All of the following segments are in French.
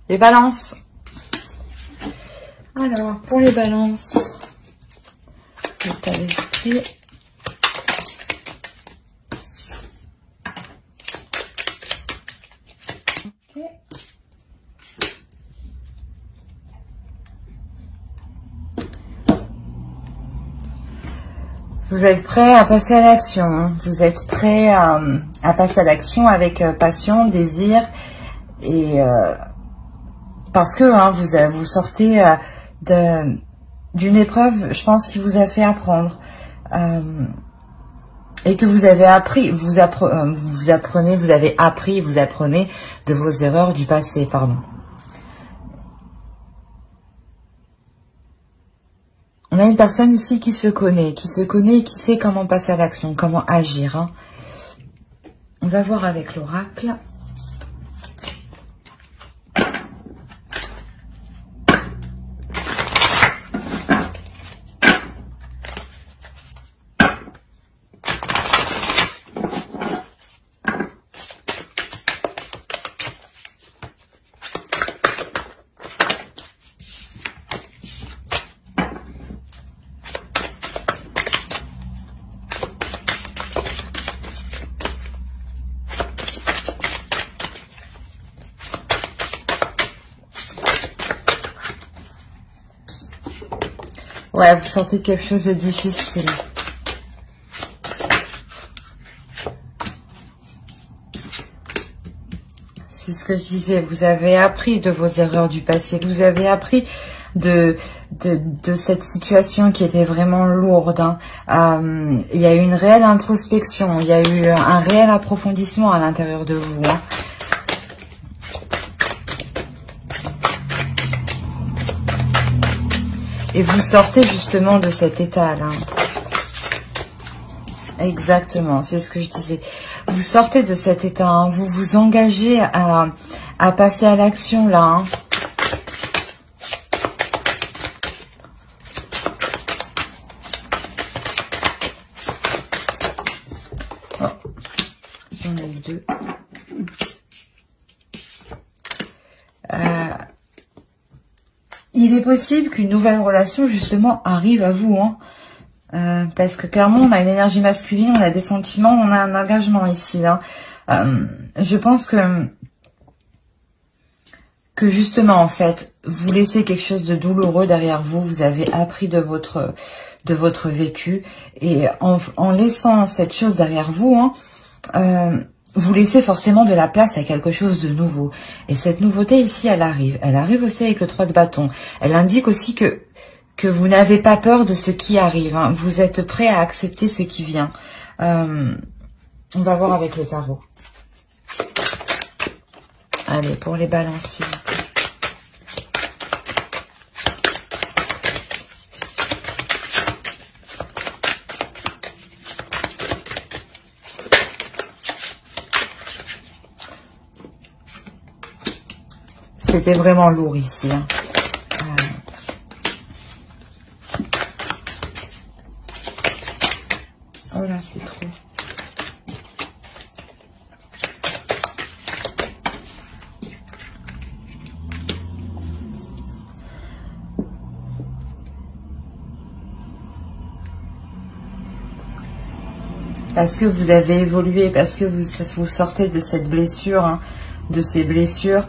Les balances. Alors, pour les balances, l'état d'esprit. Ok. Vous êtes prêt à passer à l'action. Hein. Vous êtes prêt à passer à l'action avec passion, désir et parce que hein, vous sortez d'une épreuve, je pense, qui vous a fait apprendre et que vous avez appris, vous apprenez de vos erreurs du passé, pardon. On a une personne ici qui se connaît et qui sait comment passer à l'action, comment agir. Hein. On va voir avec l'oracle. Ouais, vous sentez quelque chose de difficile. C'est ce que je disais, vous avez appris de vos erreurs du passé, vous avez appris de cette situation qui était vraiment lourde. Hein. Il y a eu une réelle introspection, il y a eu un réel approfondissement à l'intérieur de vous. Hein. Et vous sortez justement de cet état-là. Exactement, c'est ce que je disais. Vous sortez de cet état, hein. Vous vous engagez à passer à l'action là. Hein. Oh, j'en ai eu deux. Il est possible qu'une nouvelle relation, justement, arrive à vous. Hein. Parce que clairement, on a une énergie masculine, on a des sentiments, on a un engagement ici. Hein. Je pense que justement, en fait, vous laissez quelque chose de douloureux derrière vous. Vous avez appris de votre vécu. Et en laissant cette chose derrière vous, hein, vous laissez forcément de la place à quelque chose de nouveau. Et cette nouveauté ici, elle arrive. Elle arrive aussi avec le 3 de bâton. Elle indique aussi que vous n'avez pas peur de ce qui arrive. Hein. Vous êtes prêt à accepter ce qui vient. On va voir avec le tarot. Allez, pour les balances, s'il vous plaît. C'était vraiment lourd ici. Hein. Oh là, c'est trop. Parce que vous avez évolué, parce que vous sortez de cette blessure, hein, de ces blessures.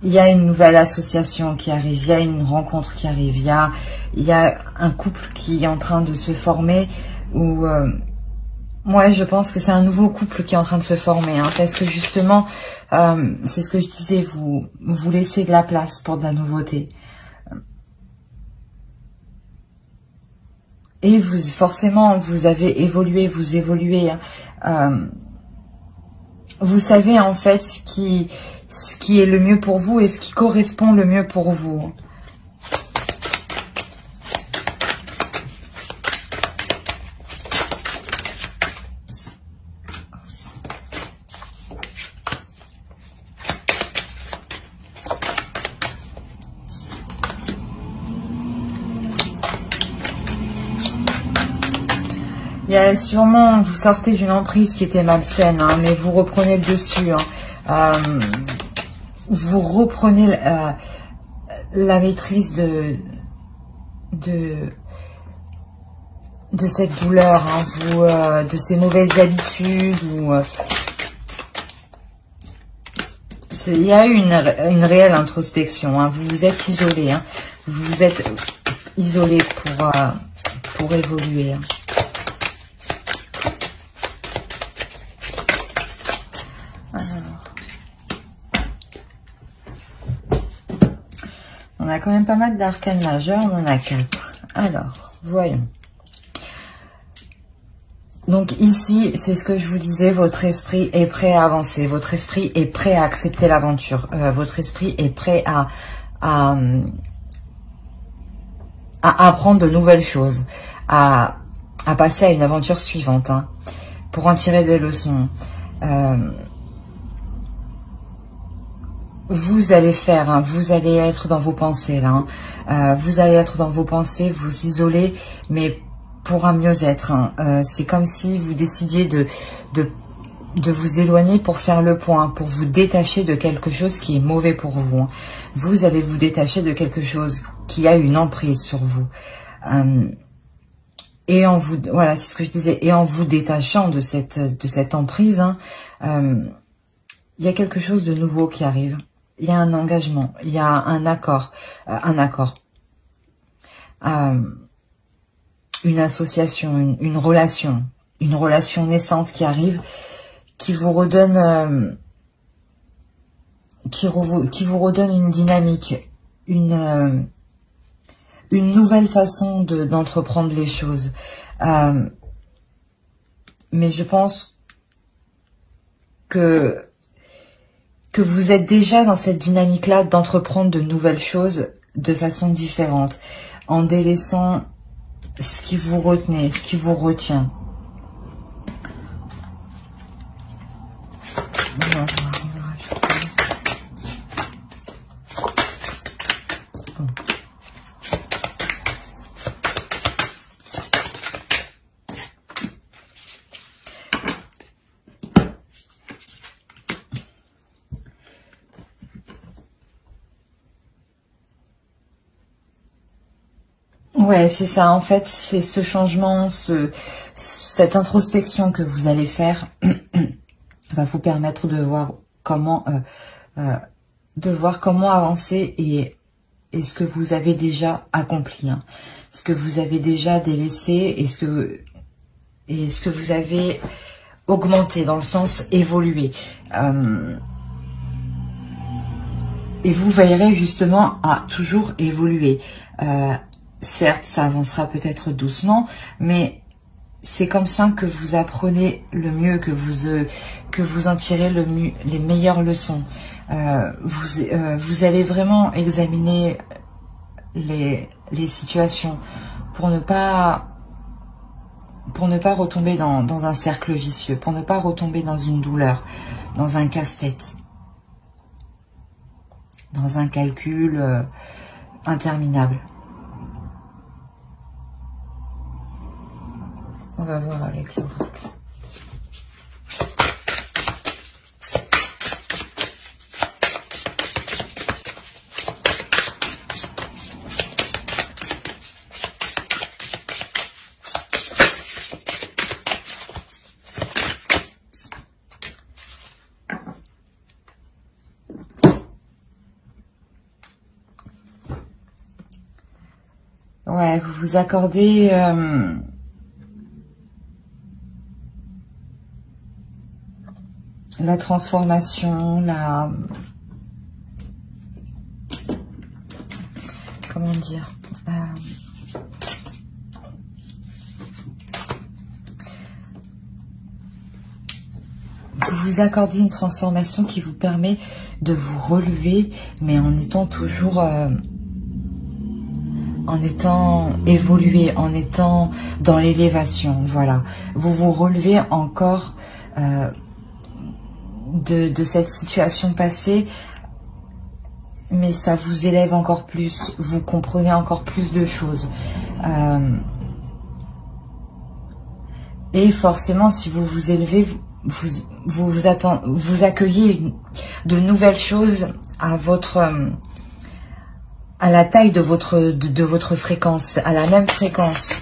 Il y a une nouvelle association qui arrive, il y a une rencontre qui arrive, il y a un couple qui est en train de se former, ou moi je pense que c'est un nouveau couple qui est en train de se former, hein, parce que justement, c'est ce que je disais, vous laissez de la place pour de la nouveauté. Et forcément, vous avez évolué, vous évoluez. Hein. Vous savez en fait ce qui est le mieux pour vous et ce qui correspond le mieux pour vous. Il y a sûrement, vous sortez d'une emprise qui était malsaine, hein, mais vous reprenez le dessus. Hein. Vous reprenez la maîtrise de cette douleur, hein, vous, de ces mauvaises habitudes. Ou il y a eu une réelle introspection. Hein, vous vous êtes isolé. Hein, vous vous êtes isolé pour évoluer. Hein. On a quand même pas mal d'arcanes majeures, on en a 4. Alors, voyons. Donc ici, c'est ce que je vous disais, votre esprit est prêt à avancer, votre esprit est prêt à accepter l'aventure, votre esprit est prêt à apprendre de nouvelles choses, à passer à une aventure suivante, hein, pour en tirer des leçons. Vous allez faire, hein, vous allez être dans vos pensées là, hein, vous allez être dans vos pensées, vous isoler, mais pour un mieux-être. Hein. C'est comme si vous décidiez de vous éloigner pour faire le point, pour vous détacher de quelque chose qui est mauvais pour vous. Hein. Vous allez vous détacher de quelque chose qui a une emprise sur vous. Et en vous, voilà, c'est ce que je disais, et en vous détachant de cette emprise, hein, il y a quelque chose de nouveau qui arrive. Il y a un engagement, il y a un accord, une association, une relation naissante qui arrive, qui vous redonne, qui vous redonne une dynamique, une nouvelle façon d'entreprendre les choses. Mais je pense que vous êtes déjà dans cette dynamique-là d'entreprendre de nouvelles choses de façon différente, en délaissant ce qui vous retenait, ce qui vous retient. Ouais, c'est ça. En fait, c'est ce changement, cette introspection que vous allez faire va vous permettre de voir comment avancer et ce que vous avez déjà accompli, hein, ce que vous avez déjà délaissé et ce que vous avez augmenté dans le sens évolué. Et vous veillerez justement à toujours évoluer. Certes, ça avancera peut-être doucement, mais c'est comme ça que vous apprenez le mieux, que vous en tirez les meilleures leçons. Vous allez vraiment examiner les situations pour ne pas retomber dans un cercle vicieux, pour ne pas retomber dans une douleur, dans un casse-tête, dans un calcul interminable. On va voir avec l'oracle. Ouais, vous vous accordez la transformation, comment dire, vous vous accordez une transformation qui vous permet de vous relever, mais en étant toujours, en étant évolué, en étant dans l'élévation, voilà. Vous vous relevez encore de cette situation passée, mais ça vous élève encore plus, vous comprenez encore plus de choses. Et forcément, si vous vous élevez, vous accueillez de nouvelles choses à à la taille de votre fréquence, à la même fréquence.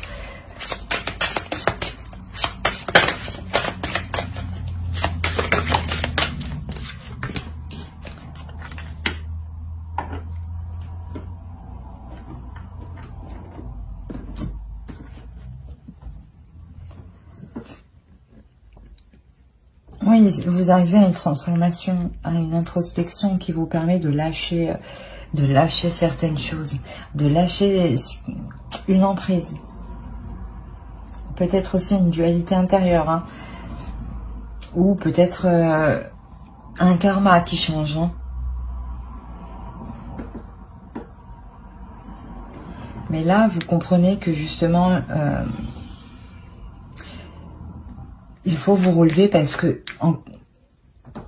Oui, vous arrivez à une transformation, à une introspection qui vous permet de lâcher certaines choses, de lâcher une emprise. Peut-être aussi une dualité intérieure, hein, ou peut-être un karma qui change. Hein. Mais là, vous comprenez que justement, il faut vous relever parce que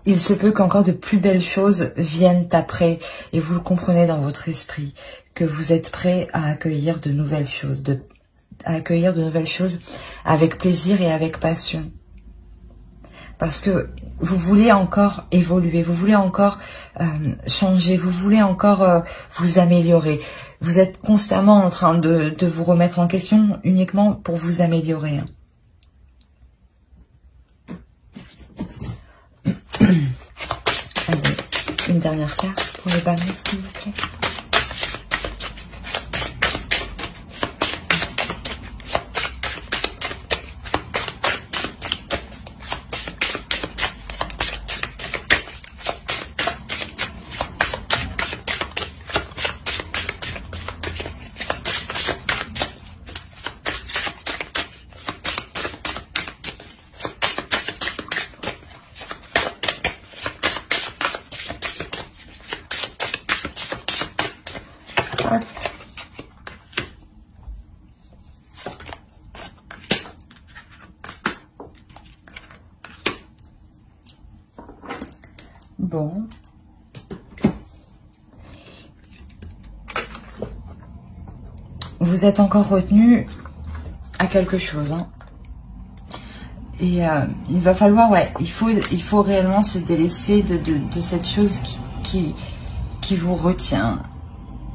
il se peut qu'encore de plus belles choses viennent après. Et vous le comprenez dans votre esprit, que vous êtes prêt à accueillir de nouvelles choses, avec plaisir et avec passion. Parce que vous voulez encore évoluer, vous voulez encore changer, vous voulez encore vous améliorer. Vous êtes constamment en train de vous remettre en question uniquement pour vous améliorer. Hein. Allez, une dernière carte pour le balance, s'il vous plaît. Bon. Vous êtes encore retenu à quelque chose. Hein. Et il va falloir, ouais, il faut réellement se délaisser de cette chose qui vous retient.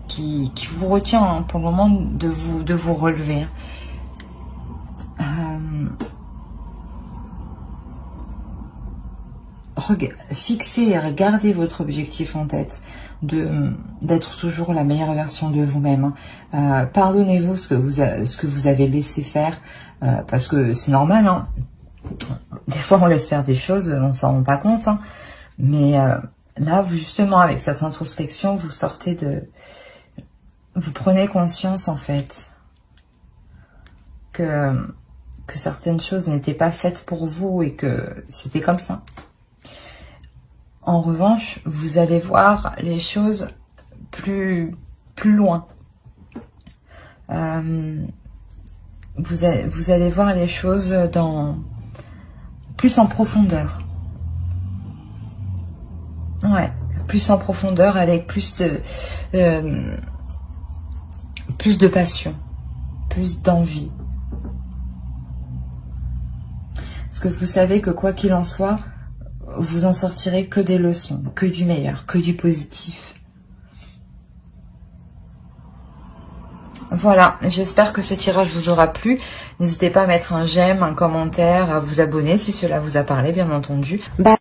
Qui vous retient hein, pour le moment de vous relever. Fixez et regardez votre objectif en tête, d'être toujours la meilleure version de vous-même. Pardonnez-vous ce que vous avez laissé faire, parce que c'est normal. Hein. Des fois, on laisse faire des choses, on s'en rend pas compte. Hein. Mais là, justement, avec cette introspection, vous prenez conscience en fait que certaines choses n'étaient pas faites pour vous et que c'était comme ça. En revanche, vous allez voir les choses plus loin. Vous allez voir les choses plus en profondeur. Ouais, plus en profondeur avec plus de passion, plus d'envie. Parce que vous savez que quoi qu'il en soit, vous en sortirez que des leçons, que du meilleur, que du positif. Voilà, j'espère que ce tirage vous aura plu. N'hésitez pas à mettre un j'aime, un commentaire, à vous abonner si cela vous a parlé, bien entendu. Bye.